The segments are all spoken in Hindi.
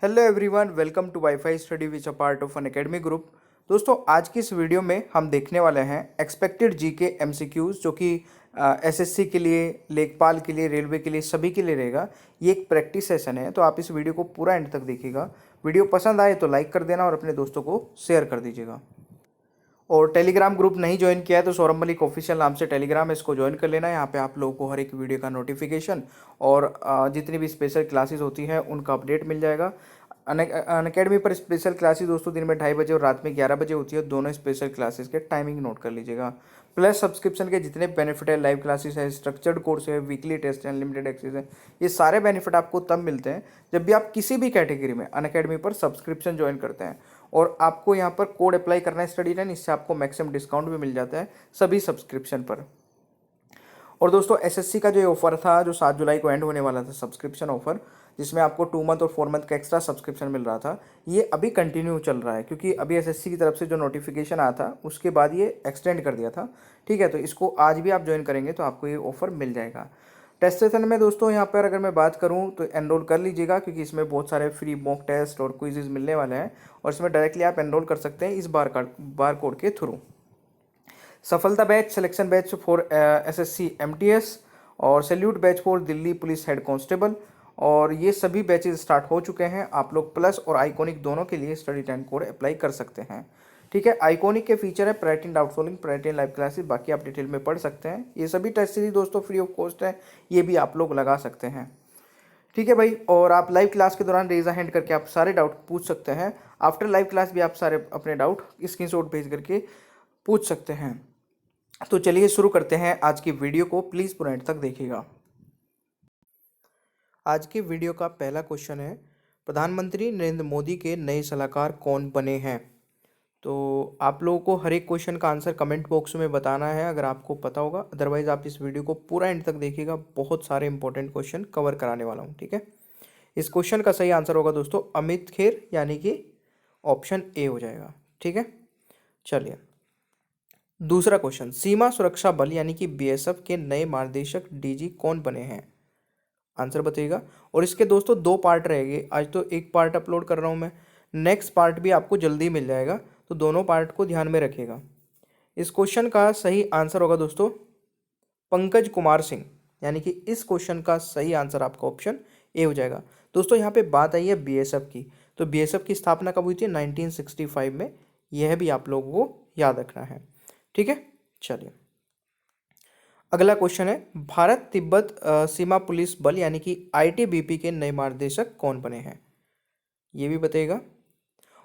Hello everyone, welcome to WiFi study which a part of Unacademy group. दोस्तों, आज की इस वीडियो में हम देखने वाले हैं एक्सपेक्टेड जीके एमसीक्यूज, जो कि एसएससी के लिए, लेखपाल के लिए, रेलवे के लिए, सभी के लिए रहेगा। ये एक प्रैक्टिस सेशन है, तो आप इस वीडियो को पूरा एंड तक देखिएगा। वीडियो पसंद आए तो लाइक कर देना और अपने दोस्तों को शेयर कर दीजिएगा। और टेलीग्राम ग्रुप नहीं ज्वाइन किया है तो सौरभ मलिक ऑफिशियल नाम से टेलीग्राम है, इसको ज्वाइन कर लेना। यहाँ पे आप लोगों को हर एक वीडियो का नोटिफिकेशन और जितनी भी स्पेशल क्लासेस होती हैं उनका अपडेट मिल जाएगा। अनअकैडमी पर स्पेशल क्लासेस दोस्तों दिन में 2:30 और रात में 11 बजे होती है। दोनों स्पेशल क्लासेस के टाइमिंग नोट कर लीजिएगा। प्लस सब्सक्रिप्शन के जितने बेनिफिट है, लाइव क्लासेस है, स्ट्रक्चर्ड कोर्स है, वीकली टेस्ट है, अनलिमिटेड एक्सेस है, ये सारे बेनिफिट आपको तब मिलते हैं जब भी आप किसी भी कैटेगरी में अनअकैडमी पर सब्सक्रिप्शन ज्वाइन करते हैं। और आपको यहाँ पर कोड अप्लाई करना है स्टडी लाइन, इससे आपको मैक्सिमम डिस्काउंट भी मिल जाता है सभी सब्सक्रिप्शन पर। और दोस्तों, एसएससी का जो ऑफर था, जो 7 जुलाई को एंड होने वाला था सब्सक्रिप्शन ऑफर, जिसमें आपको 2 मंथ और 4 मंथ का एक्स्ट्रा सब्सक्रिप्शन मिल रहा था, ये अभी कंटिन्यू चल रहा है। क्योंकि अभी एसएससी की तरफ से जो नोटिफिकेशन आया था उसके बाद ये एक्सटेंड कर दिया था। ठीक है, तो इसको आज भी आप ज्वाइन करेंगे तो आपको ये ऑफर मिल जाएगा। टेस्ट सेशन में दोस्तों यहाँ पर अगर मैं बात करूँ तो एनरोल कर लीजिएगा, क्योंकि इसमें बहुत सारे फ्री मॉक टेस्ट और क्विजेज मिलने वाले हैं। और इसमें डायरेक्टली आप एनरोल कर सकते हैं इस बार कोड के through. Safalta batch, selection batch for SSC MTS और salute batch for Delhi police head constable, और ये सभी बैचेस स्टार्ट हो चुके हैं। आप लोग प्लस और आइकॉनिक दोनों के लिए स्टडी टाइम कोड अप्लाई कर सकते हैं। ठीक है, आइकॉनिक के फीचर है priority in doubt solving, priority in live classes, बाकी आप डिटेल में पढ़ सकते हैं। ये सभी टेस्ट सीरीज दोस्तों फ्री ऑफ कॉस्ट है, ये भी आप लोग लगा सकते हैं। ठीक है भाई, और आप लाइव क्लास के दौरान रेज हैंड करके आप सारे डाउट पूछ सकते हैं। आफ्टर लाइव क्लास भी आप सारे अपने डाउट स्क्रीनशॉट भेज करके पूछ सकते हैं। तो चलिए शुरू करते हैं आज की वीडियो को, प्लीज़ पूरा एंड तक देखिएगा। आज के वीडियो का पहला क्वेश्चन है, प्रधानमंत्री नरेंद्र मोदी के नए सलाहकार कौन बने हैं? तो आप लोगों को हर एक क्वेश्चन का आंसर कमेंट बॉक्स में बताना है अगर आपको पता होगा, अदरवाइज आप इस वीडियो को पूरा एंड तक देखिएगा। बहुत सारे इंपॉर्टेंट क्वेश्चन कवर कराने वाला हूँ। ठीक है, इस क्वेश्चन का सही आंसर होगा दोस्तों अमित खेर, यानी कि ऑप्शन ए हो जाएगा। ठीक है, चलिए दूसरा क्वेश्चन, सीमा सुरक्षा बल यानी कि बीएसएफ के नए महानिदेशक डीजी कौन बने हैं? आंसर बताइएगा। और इसके दोस्तों 2 पार्ट रहेंगे, आज तो एक पार्ट अपलोड कर रहा हूं मैं, नेक्स्ट पार्ट भी आपको जल्दी मिल जाएगा, तो दोनों पार्ट को ध्यान में रखिएगा। इस क्वेश्चन का सही आंसर होगा दोस्तों पंकज कुमार सिंह, यानी कि इस क्वेश्चन का सही आंसर आपका ऑप्शन ए हो जाएगा। दोस्तों यहाँ पे बात आई है बीएसएफ की, तो बीएसएफ की स्थापना कब हुई थी? 1965 में। यह भी आप लोगों को याद रखना है। ठीक है, चलिए अगला क्वेश्चन है, भारत तिब्बत सीमा पुलिस बल यानी कि आईटीबीपी के नए महानिदेशक कौन बने हैं? ये भी बताइएगा।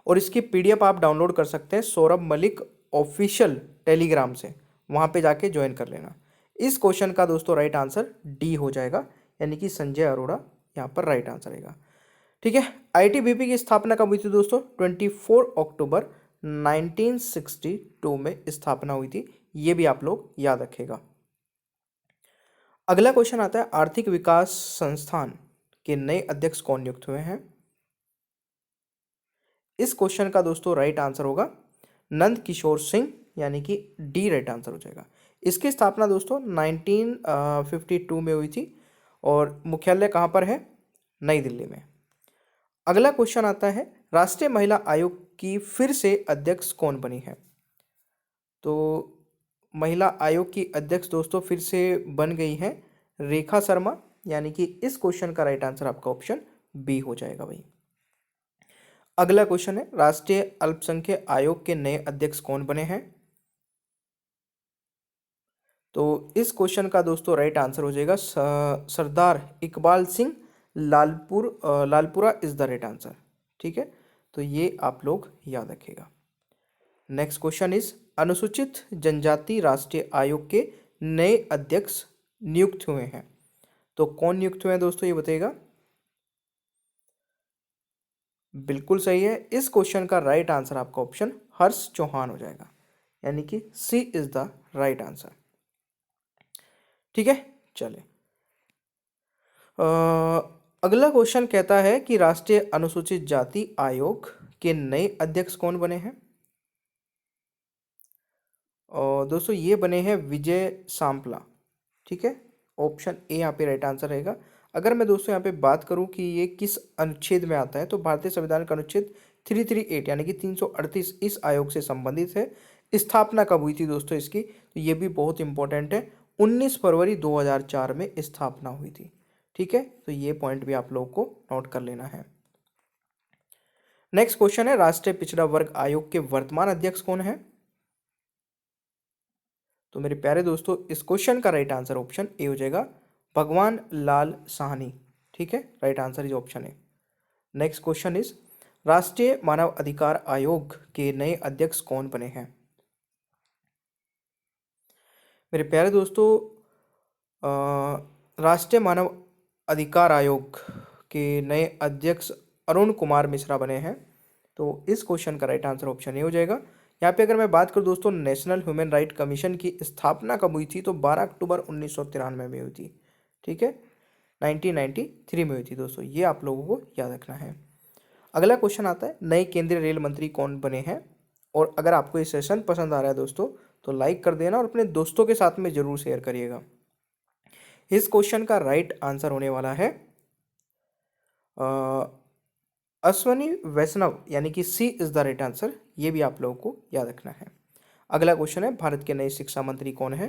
और इसकी पीडीएफ आप डाउनलोड कर सकते हैं सौरभ मलिक ऑफिशियल टेलीग्राम से, वहां पे जाके ज्वाइन कर लेना। इस क्वेश्चन का दोस्तों राइट आंसर डी हो जाएगा, यानी कि संजय अरोड़ा यहाँ पर राइट आंसर रहेगा। ठीक है, आईटीबीपी की स्थापना कब हुई थी दोस्तों? 24 अक्टूबर 1962 में स्थापना हुई थी, ये भी आप लोग याद रखेगा। अगला क्वेश्चन आता है, आर्थिक विकास संस्थान के नए अध्यक्ष कौन नियुक्त हुए हैं? इस क्वेश्चन का दोस्तों राइट आंसर होगा नंद किशोर सिंह, यानी कि डी राइट आंसर हो जाएगा। इसकी स्थापना दोस्तों 1952 में हुई थी, और मुख्यालय कहाँ पर है? नई दिल्ली में। अगला क्वेश्चन आता है, राष्ट्रीय महिला आयोग की फिर से अध्यक्ष कौन बनी है? तो महिला आयोग की अध्यक्ष दोस्तों फिर से बन गई हैं रेखा शर्मा, यानी कि इस क्वेश्चन का राइट आंसर आपका ऑप्शन बी हो जाएगा भाई। अगला क्वेश्चन है, राष्ट्रीय अल्पसंख्यक आयोग के नए अध्यक्ष कौन बने हैं? तो इस क्वेश्चन का दोस्तों राइट आंसर हो जाएगा Sardar Iqbal Singh Lalpura is the right answer. ठीक है, तो ये आप लोग याद रखिएगा। नेक्स्ट क्वेश्चन इज, अनुसूचित जनजाति राष्ट्रीय आयोग के नए अध्यक्ष नियुक्त हुए हैं, तो कौन नियुक्त हुए हैं दोस्तों, ये बताइएगा। बिल्कुल सही है, इस क्वेश्चन का राइट आंसर आपका ऑप्शन हर्ष चौहान हो जाएगा, यानी कि सी इज द राइट आंसर। ठीक है, चले अगला क्वेश्चन कहता है कि राष्ट्रीय अनुसूचित जाति आयोग के नए अध्यक्ष कौन बने हैं? और दोस्तों ये बने हैं विजय सांपला। ठीक है, ऑप्शन ए यहाँ पे राइट आंसर रहेगा। अगर मैं दोस्तों यहाँ पे बात करूँ कि ये किस अनुच्छेद में आता है, तो भारतीय संविधान का अनुच्छेद 338 यानी कि 338 इस आयोग से संबंधित है। स्थापना कब हुई थी दोस्तों इसकी, तो ये भी बहुत इंपॉर्टेंट है, 19 फरवरी 2004 में स्थापना हुई थी। ठीक है, तो ये पॉइंट भी आप लोगों को नोट कर लेना है। नेक्स्ट क्वेश्चन है, राष्ट्रीय पिछड़ा वर्ग आयोग के वर्तमान अध्यक्ष कौन है? तो मेरे प्यारे दोस्तों, इस क्वेश्चन का राइट आंसर ऑप्शन ए हो जाएगा, भगवान लाल साहनी। ठीक है, right answer is option A. Next question is, राष्ट्रीय मानव अधिकार आयोग के नए अध्यक्ष कौन बने हैं? मेरे प्यारे दोस्तों, राष्ट्रीय मानव अधिकार आयोग के नए अध्यक्ष अरुण कुमार मिश्रा बने हैं। तो इस क्वेश्चन का राइट आंसर ऑप्शन ए हो जाएगा। यहाँ पे अगर मैं बात करूँ दोस्तों, नेशनल ह्यूमन राइट कमीशन की स्थापना कब हुई थी, तो 12 अक्टूबर 1993 में हुई थी। ठीक है, 1993 में हुई थी दोस्तों, ये आप लोगों को याद रखना है। अगला क्वेश्चन आता है, नए केंद्रीय रेल मंत्री कौन बने हैं? और अगर आपको ये सेशन पसंद आ रहा है दोस्तों, तो लाइक कर देना और अपने दोस्तों के साथ में जरूर शेयर करिएगा। इस क्वेश्चन का राइट आंसर होने वाला है अश्वनी वैष्णव, यानी कि सी इज द राइट आंसर। ये भी आप लोगों को याद रखना है। अगला क्वेश्चन है, भारत के नए शिक्षा मंत्री कौन है?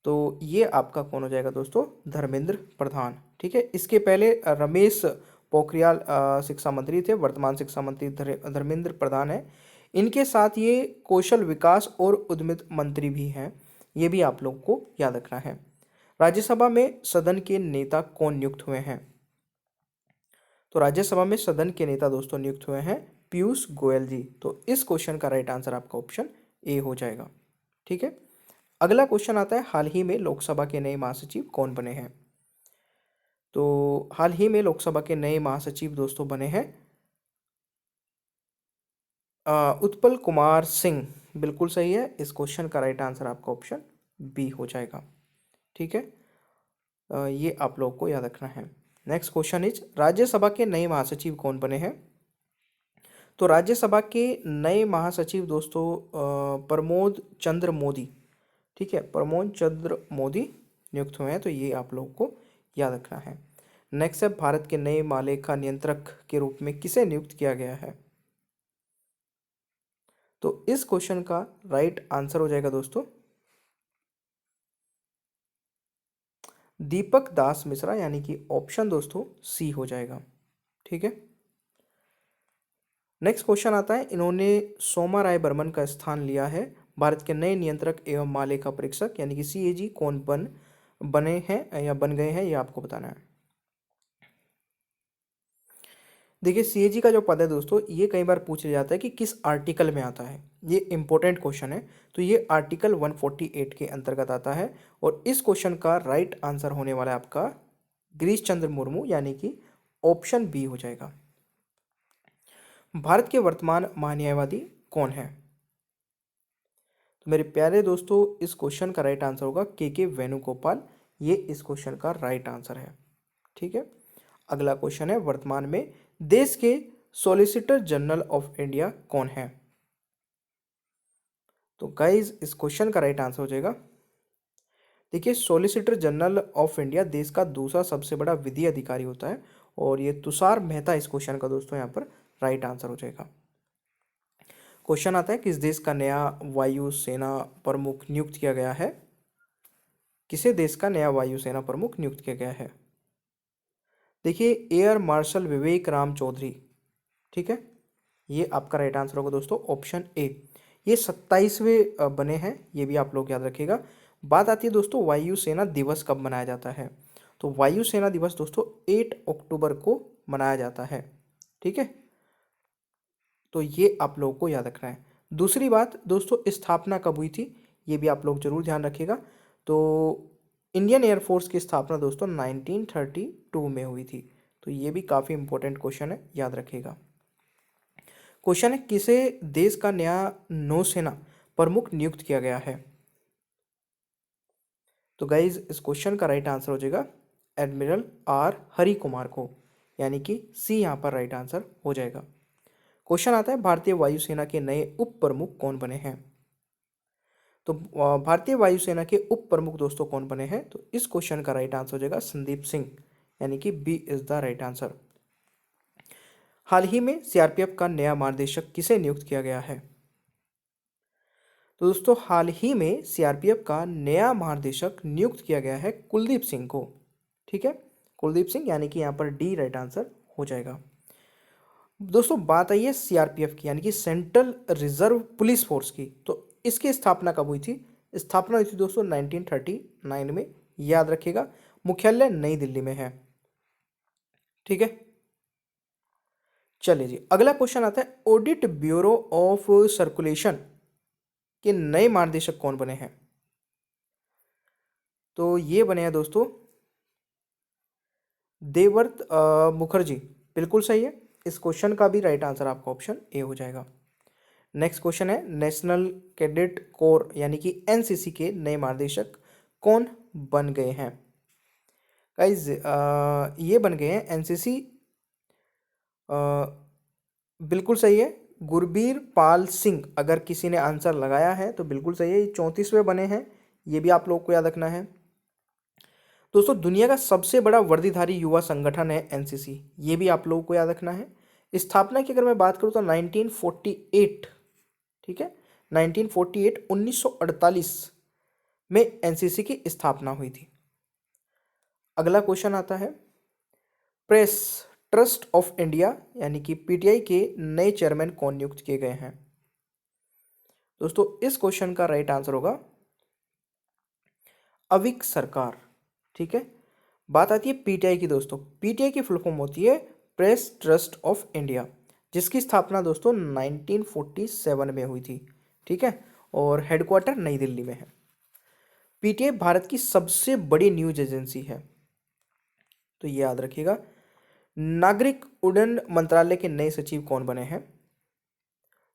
तो ये आपका कौन हो जाएगा दोस्तों? धर्मेंद्र प्रधान। ठीक है, इसके पहले रमेश पोखरियाल शिक्षा मंत्री थे, वर्तमान शिक्षा मंत्री धर्मेंद्र प्रधान है। इनके साथ ये कौशल विकास और उद्यमिता मंत्री भी हैं, ये भी आप लोग को याद रखना है। राज्यसभा में सदन के नेता कौन नियुक्त हुए हैं? तो राज्यसभा में सदन के नेता दोस्तों नियुक्त हुए हैं पीयूष गोयल जी। तो इस क्वेश्चन का राइट आंसर आपका ऑप्शन ए हो जाएगा। ठीक है, अगला क्वेश्चन आता है, हाल ही में लोकसभा के नए महासचिव कौन बने हैं? तो हाल ही में लोकसभा के नए महासचिव दोस्तों बने हैं उत्पल कुमार सिंह। बिल्कुल सही है, इस क्वेश्चन का राइट आंसर आपका ऑप्शन बी हो जाएगा। ठीक है, ये आप लोग को याद रखना है। नेक्स्ट क्वेश्चन इज, राज्यसभा के नए महासचिव कौन बने हैं? तो राज्यसभा के नए महासचिव दोस्तों प्रमोद चंद्र मोदी। ठीक है, प्रमोद चंद्र मोदी नियुक्त हुए हैं, तो ये आप लोगों को याद रखना है। नेक्स्ट है, भारत के नए महालेखा नियंत्रक के रूप में किसे नियुक्त किया गया है? तो इस क्वेश्चन का राइट आंसर हो जाएगा दोस्तों दीपक दास मिश्रा, यानी कि ऑप्शन दोस्तों सी हो जाएगा। ठीक है, नेक्स्ट क्वेश्चन आता है, इन्होंने सोमा राय बर्मन का स्थान लिया है। भारत के नए नियंत्रक एवं महालेखा परीक्षक यानी कि सीएजी कौन बने हैं या बन गए हैं, ये आपको बताना है। देखिए, सीएजी का जो पद है दोस्तों, ये कई बार पूछा जाता है कि किस आर्टिकल में आता है। ये इंपॉर्टेंट क्वेश्चन है, तो ये आर्टिकल 148 के अंतर्गत आता है। और इस क्वेश्चन का राइट आंसर होने वाला है आपका गिरीश चंद्र मुर्मू, यानी कि ऑप्शन बी हो जाएगा। भारत के वर्तमान महान्यायवादी कौन है? तो मेरे प्यारे दोस्तों, इस क्वेश्चन का राइट आंसर होगा के वेणुगोपाल। ये इस क्वेश्चन का राइट आंसर है। ठीक है, अगला क्वेश्चन है, वर्तमान में देश के सॉलिसिटर जनरल ऑफ इंडिया कौन है? तो गाइज, इस क्वेश्चन का राइट आंसर हो जाएगा, देखिए, सॉलिसिटर जनरल ऑफ इंडिया देश का दूसरा सबसे बड़ा विधि अधिकारी होता है, और ये तुषार मेहता इस क्वेश्चन का दोस्तों यहाँ पर राइट आंसर हो जाएगा। क्वेश्चन आता है, किस देश का नया वायुसेना प्रमुख नियुक्त किया गया है? किसे देश का नया वायुसेना प्रमुख नियुक्त किया गया है? देखिए, एयर मार्शल विवेक राम चौधरी। ठीक है, ये आपका राइट आंसर होगा दोस्तों ऑप्शन ए। ये 27वें बने हैं, ये भी आप लोग याद रखिएगा। बात आती है दोस्तों, वायुसेना दिवस कब मनाया जाता है? तो वायुसेना दिवस दोस्तों 8 अक्टूबर को मनाया जाता है। ठीक है, तो ये आप लोगों को याद रखना है। दूसरी बात दोस्तों, स्थापना कब हुई थी, ये भी आप लोग जरूर ध्यान रखिएगा। तो इंडियन एयरफोर्स की स्थापना दोस्तों 1932 में हुई थी। तो ये भी काफ़ी इंपॉर्टेंट क्वेश्चन है, याद रखिएगा। क्वेश्चन है, किसे देश का नया नौसेना प्रमुख नियुक्त किया गया है? तो गाइज, इस क्वेश्चन का राइट आंसर हो जाएगा एडमिरल आर हरि कुमार को, यानी कि सी यहाँ पर राइट आंसर हो जाएगा। क्वेश्चन आता है, भारतीय वायुसेना के नए उप प्रमुख कौन बने हैं? तो भारतीय वायुसेना के उप प्रमुख दोस्तों कौन बने हैं? तो इस क्वेश्चन का राइट आंसर हो जाएगा संदीप सिंह, यानी कि B is the right answer. हाल ही में सीआरपीएफ का नया महानिदेशक किसे नियुक्त किया गया है? तो दोस्तों हाल ही में सीआरपीएफ का नया महानिदेशक नियुक्त किया गया है कुलदीप सिंह को। ठीक है, कुलदीप सिंह, यानी कि यहाँ पर डी राइट आंसर हो जाएगा। दोस्तों बात आई है सीआरपीएफ की, यानी कि सेंट्रल रिजर्व पुलिस फोर्स की। तो इसकी स्थापना कब हुई थी? स्थापना हुई थी दोस्तों 1939 में, याद रखिएगा। मुख्यालय नई दिल्ली में है। ठीक है, चलिए जी, अगला क्वेश्चन आता है ऑडिट ब्यूरो ऑफ सर्कुलेशन के नए महानिदेशक कौन बने हैं? तो ये बने हैं दोस्तों देवव्रत मुखर्जी। बिल्कुल सही है। इस क्वेश्चन का भी राइट आंसर आपका ऑप्शन ए हो जाएगा। नेक्स्ट क्वेश्चन है नेशनल कैडेट कोर यानी कि एनसीसी के नए महानिदेशक कौन बन गए हैं? गाइज ये बन गए हैं एनसीसी, बिल्कुल सही है, गुरबीर पाल सिंह। अगर किसी ने आंसर लगाया है तो बिल्कुल सही है, ये 34वें बने हैं। ये भी आप लोगों को याद रखना है। दोस्तों दुनिया का सबसे बड़ा वर्दीधारी युवा संगठन है एनसीसी, ये भी आप लोगों को याद रखना है। स्थापना की अगर मैं बात करूं तो 1948, ठीक है, 1948 1948 में एनसीसी की स्थापना हुई थी। अगला क्वेश्चन आता है प्रेस ट्रस्ट ऑफ इंडिया यानी कि पीटीआई के नए चेयरमैन कौन नियुक्त किए गए हैं? दोस्तों इस क्वेश्चन का राइट आंसर होगा अविक सरकार। ठीक है, बात आती है पीटीआई की। दोस्तों पीटीआई की फुल फॉर्म होती है प्रेस ट्रस्ट ऑफ इंडिया, जिसकी स्थापना दोस्तों 1947 में हुई थी। ठीक है, और हेडक्वार्टर नई दिल्ली में है। पीटीआई भारत की सबसे बड़ी न्यूज एजेंसी है, तो ये याद रखिएगा। नागरिक उड्डयन मंत्रालय के नए सचिव कौन बने हैं?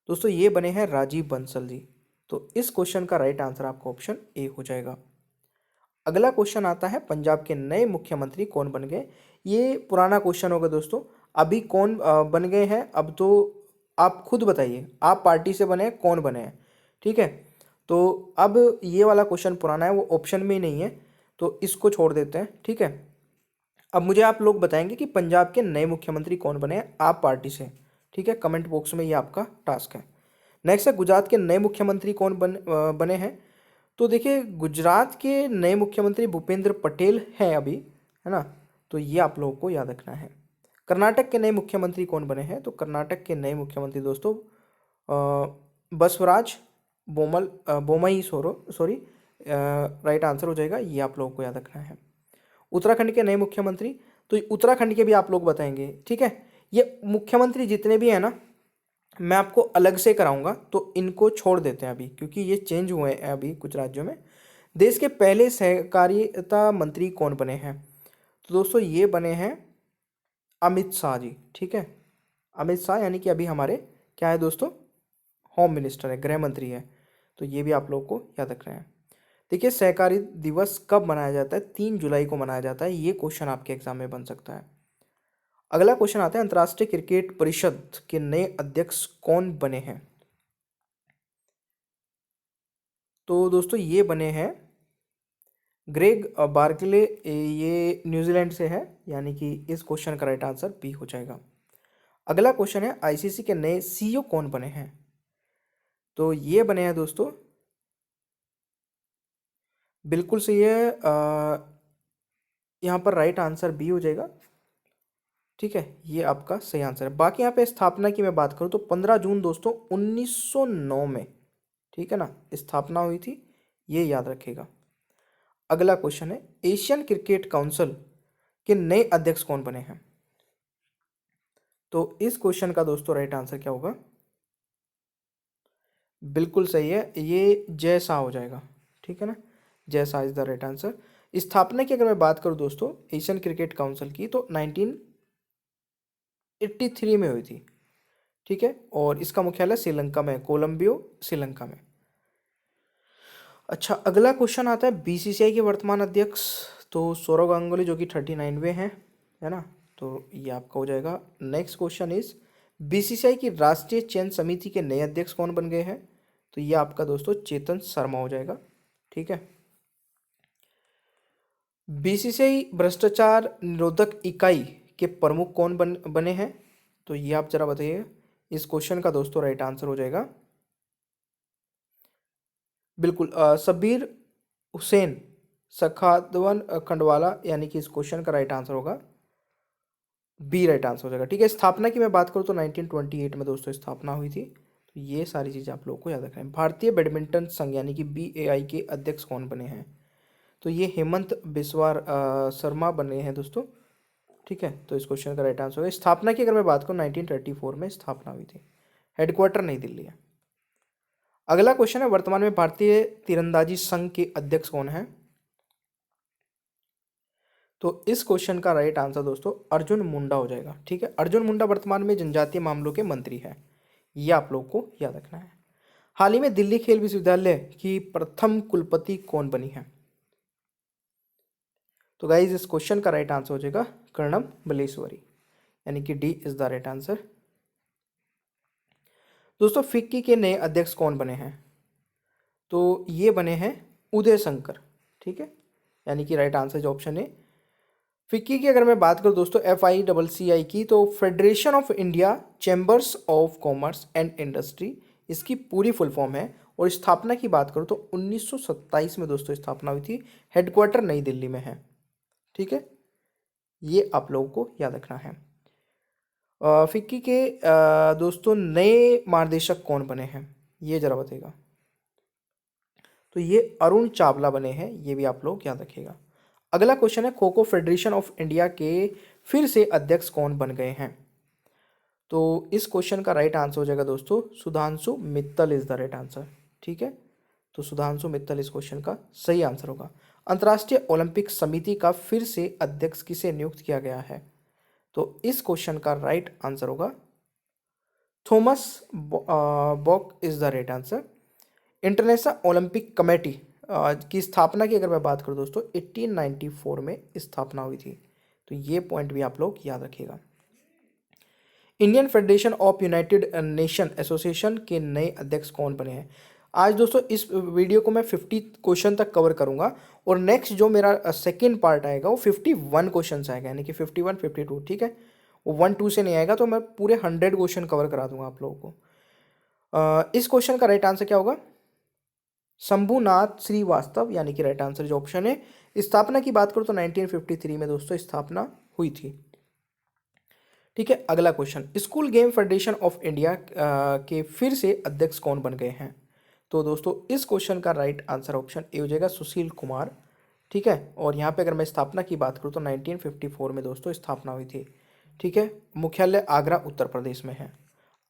दोस्तों ये बने हैं राजीव बंसल जी। तो इस क्वेश्चन का राइट आंसर आपका ऑप्शन ए हो जाएगा। अगला क्वेश्चन आता है पंजाब के नए मुख्यमंत्री कौन बन गए? ये पुराना क्वेश्चन होगा दोस्तों, अभी कौन बन गए हैं अब तो आप खुद बताइए, आप पार्टी से बने हैं, कौन बने हैं? ठीक है, तो अब ये वाला क्वेश्चन पुराना है, वो ऑप्शन में ही नहीं है, तो इसको छोड़ देते हैं। ठीक है, अब मुझे आप लोग बताएंगे कि पंजाब के नए मुख्यमंत्री कौन बने हैं आप पार्टी से। ठीक है, कमेंट बॉक्स में ये आपका टास्क है। नेक्स्ट है गुजरात के नए मुख्यमंत्री कौन बने हैं? तो देखिए गुजरात के नए मुख्यमंत्री भूपेंद्र पटेल हैं अभी, है ना, तो ये आप लोगों को याद रखना है। कर्नाटक के नए मुख्यमंत्री कौन बने हैं? तो कर्नाटक के नए मुख्यमंत्री दोस्तों Basavaraj Bommai sorry right answer हो जाएगा, ये आप लोगों को याद रखना है। उत्तराखंड के नए मुख्यमंत्री, तो उत्तराखंड के भी आप लोग बताएंगे। ठीक है, ये मुख्यमंत्री जितने भी हैं ना मैं आपको अलग से कराऊंगा, तो इनको छोड़ देते हैं अभी क्योंकि ये चेंज हुए हैं अभी कुछ राज्यों में। देश के पहले सहकारिता मंत्री कौन बने हैं? तो दोस्तों ये बने हैं अमित शाह जी। ठीक है, अमित शाह यानी कि अभी हमारे क्या है दोस्तों, होम मिनिस्टर है, गृह मंत्री है, तो ये भी आप लोगों को याद रखना है। देखिए सहकारी दिवस कब मनाया जाता है? 3 जुलाई को मनाया जाता है। ये क्वेश्चन आपके एग्जाम में बन सकता है। अगला क्वेश्चन आता है अंतर्राष्ट्रीय क्रिकेट परिषद के नए अध्यक्ष कौन बने हैं? तो दोस्तों ये बने हैं ग्रेग बार्कले, ये न्यूजीलैंड से है, यानी कि इस क्वेश्चन का राइट आंसर बी हो जाएगा। अगला क्वेश्चन है आईसीसी के नए सीईओ कौन बने हैं? तो ये बने हैं दोस्तों, बिल्कुल सही है, यहाँ पर राइट आंसर बी हो जाएगा। ठीक है, ये आपका सही आंसर है। बाकी यहाँ पे स्थापना की मैं बात करूँ तो 15 जून दोस्तों 1909 में, ठीक है ना, स्थापना हुई थी, ये याद रखिएगा। अगला क्वेश्चन है एशियन क्रिकेट काउंसिल के नए अध्यक्ष कौन बने हैं? तो इस क्वेश्चन का दोस्तों राइट आंसर क्या होगा? बिल्कुल सही है, ये जय शाह हो जाएगा। ठीक है ना, Jay Shah is the right answer. स्थापना की अगर मैं बात करूँ दोस्तों एशियन क्रिकेट काउंसिल की तो 1983 में हुई थी। ठीक है, और इसका मुख्यालय श्रीलंका में, कोलंबियो श्रीलंका में। अच्छा, अगला क्वेश्चन आता है बीसीसीआई के वर्तमान अध्यक्ष, तो सौरव गांगुली जो कि 39वें हैं, है ना, तो ये आपका हो जाएगा। नेक्स्ट क्वेश्चन इज बीसीसीआई की राष्ट्रीय चयन समिति के नए अध्यक्ष कौन बन गए हैं? तो ये आपका दोस्तों चेतन शर्मा हो जाएगा। ठीक है, बीसीसीआई भ्रष्टाचार निरोधक इकाई के प्रमुख कौन बने हैं? तो ये आप जरा बताइए। इस क्वेश्चन का दोस्तों राइट आंसर हो जाएगा बिल्कुल सबीर हुसैन सखावत खंडवाला, यानी कि इस क्वेश्चन का राइट आंसर होगा बी, राइट आंसर हो जाएगा। ठीक है, स्थापना की मैं बात करूँ तो 1928 में दोस्तों स्थापना हुई थी। तो ये सारी चीज़ें आप लोगों को याद रखना है। भारतीय बैडमिंटन संघ यानी कि BAI के अध्यक्ष कौन बने हैं? तो ये हेमंत बिस्वा शर्मा बने हैं दोस्तों। ठीक है, तो इस क्वेश्चन का राइट आंसर होगा। स्थापना की अगर मैं बात करूँ 1934 में स्थापना हुई थी। हेडक्वार्टर नई दिल्ली है। अगला क्वेश्चन है, वर्तमान में भारतीय तीरंदाजी संघ के अध्यक्ष कौन है? तो इस क्वेश्चन का राइट आंसर दोस्तों अर्जुन मुंडा हो जाएगा। ठीक है, अर्जुन मुंडा वर्तमान में जनजातीय मामलों के मंत्री है। ये आप लोग को याद रखना है। हाल ही में दिल्ली खेल विश्वविद्यालय की प्रथम कुलपति कौन बनी है? तो गाइज इस क्वेश्चन का राइट आंसर हो जाएगा कर्णम मल्लेश्वरी, यानी कि D is the right answer. दोस्तों फिक्की के नए अध्यक्ष कौन बने हैं? तो ये बने हैं उदय शंकर। ठीक है, यानी कि राइट आंसर जो ऑप्शन है फिक्की की अगर मैं बात करूं दोस्तों FICCI की, तो federation of India chambers of commerce and industry इसकी पूरी फुल फॉर्म है। और स्थापना की बात करूं तो 1927 में दोस्तों स्थापना हुई थी। हेडक्वार्टर नई दिल्ली में है। ठीक है, ये आप लोगों को याद रखना है। फिक्की के दोस्तों नए महानिदेशक कौन बने हैं? ये जरा बताइएगा। तो ये अरुण चावला बने हैं, ये भी आप लोग याद रखिएगा। अगला क्वेश्चन है, kho kho federation of India के फिर से अध्यक्ष कौन बन गए हैं? तो इस क्वेश्चन का राइट आंसर हो जाएगा दोस्तों Sudhanshu Mittal is the right answer. ठीक है, तो सुधांशु मित्तल इस क्वेश्चन का सही आंसर होगा। अंतर्राष्ट्रीय ओलंपिक समिति का फिर से अध्यक्ष किसे नियुक्त किया गया है? तो इस क्वेश्चन का राइट आंसर होगा Thomas Bach is the right answer. International Olympic committee की स्थापना की अगर मैं बात करूं दोस्तों 1894 में स्थापना हुई थी। तो ये पॉइंट भी आप लोग याद रखिएगा। Indian federation of United nation association के नए अध्यक्ष कौन बने हैं? आज दोस्तों इस वीडियो को मैं 50 क्वेश्चन तक कवर करूंगा, और नेक्स्ट जो मेरा सेकेंड पार्ट आएगा वो 51 क्वेश्चन आएगा, यानी कि 51 52। ठीक है, वो 1 2 से नहीं आएगा, तो मैं पूरे 100 क्वेश्चन कवर करा दूंगा आप लोगों को। इस क्वेश्चन का राइट आंसर क्या होगा? शंभुनाथ श्रीवास्तव, यानी कि राइट आंसर जो ऑप्शन है। स्थापना की बात करूं तो 1953 में दोस्तों स्थापना हुई थी। ठीक है, अगला question, school game federation of India के फिर से अध्यक्ष कौन बन गए हैं? तो दोस्तों इस क्वेश्चन का राइट आंसर ऑप्शन ए हो जाएगा सुशील कुमार। ठीक है, और यहाँ पे अगर मैं स्थापना की बात करूँ तो 1954 में दोस्तों स्थापना हुई थी। ठीक है, मुख्यालय आगरा उत्तर प्रदेश में है।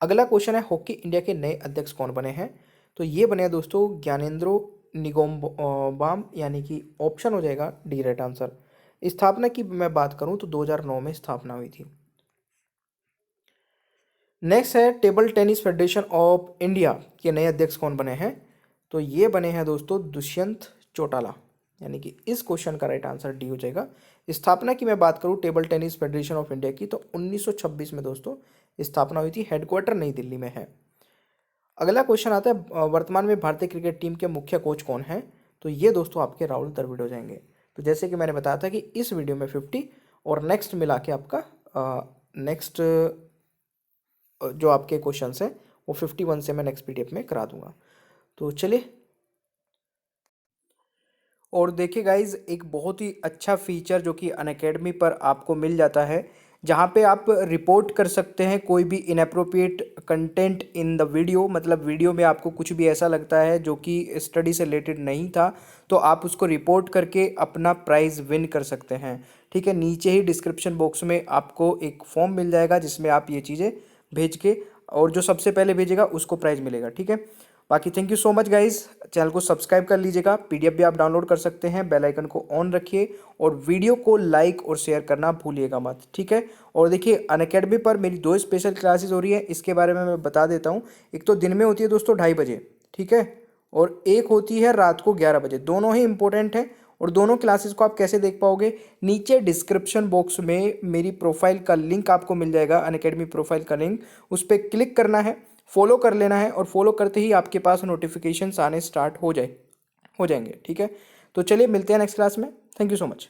अगला क्वेश्चन है, हॉकी इंडिया के नए अध्यक्ष कौन बने हैं? तो ये बने दोस्तों ज्ञानेंद्रो निगोम्बाम, यानी कि ऑप्शन हो जाएगा डी राइट आंसर। स्थापना की मैं बात करूं तो 2009 में स्थापना हुई थी। नेक्स्ट है, table tennis federation of India के नए अध्यक्ष कौन बने हैं? तो ये बने हैं दोस्तों दुष्यंत चौटाला, यानी कि इस क्वेश्चन का राइट आंसर डी हो जाएगा। स्थापना की मैं बात करूं table tennis federation of India की, तो 1926 में दोस्तों स्थापना हुई थी। हेडक्वार्टर नई दिल्ली में है। अगला क्वेश्चन आता है, वर्तमान में भारतीय क्रिकेट टीम के मुख्य कोच कौन हैं? तो ये दोस्तों आपके राहुल द्रविड़ हो जाएंगे। तो जैसे कि मैंने बताया था कि इस वीडियो में 50 और नेक्स्ट मिला के आपका नेक्स्ट जो आपके क्वेश्चंस हैं वो 51 से मैं नेक्स्ट PDF में करा दूंगा। तो चलिए, और देखिए गाइज एक बहुत ही अच्छा फीचर जो कि अनअकैडमी पर आपको मिल जाता है, जहाँ पे आप रिपोर्ट कर सकते हैं कोई भी inappropriate content in the video. मतलब वीडियो में आपको कुछ भी ऐसा लगता है जो कि स्टडी से रिलेटेड नहीं था, तो आप उसको रिपोर्ट करके अपना प्राइज़ विन कर सकते हैं। ठीक है, नीचे ही डिस्क्रिप्शन बॉक्स में आपको एक फॉर्म मिल जाएगा जिसमें आप ये चीज़ें भेज के, और जो सबसे पहले भेजेगा उसको प्राइज़ मिलेगा। ठीक है, बाकी thank you so much guys. Channel को सब्सक्राइब कर लीजिएगा, PDF भी आप डाउनलोड कर सकते हैं। बेल आइकन को ऑन रखिए और वीडियो को लाइक और शेयर करना भूलिएगा मत। ठीक है, और देखिए अनअकैडमी पर मेरी 2 स्पेशल क्लासेस हो रही है, इसके बारे में मैं बता देता हूँ। एक तो दिन में होती है दोस्तों 2:30 बजे, ठीक है, और एक होती है रात को 11 बजे। दोनों ही इंपॉर्टेंट है, और दोनों क्लासेस को आप कैसे देख पाओगे? नीचे डिस्क्रिप्शन बॉक्स में मेरी प्रोफाइल का लिंक आपको मिल जाएगा, अनअकैडमी प्रोफाइल का लिंक। उस पर क्लिक करना है, फॉलो कर लेना है, और फॉलो करते ही आपके पास नोटिफिकेशंस आने स्टार्ट हो जाएंगे। ठीक है, तो चलिए मिलते हैं नेक्स्ट क्लास में। Thank you so much.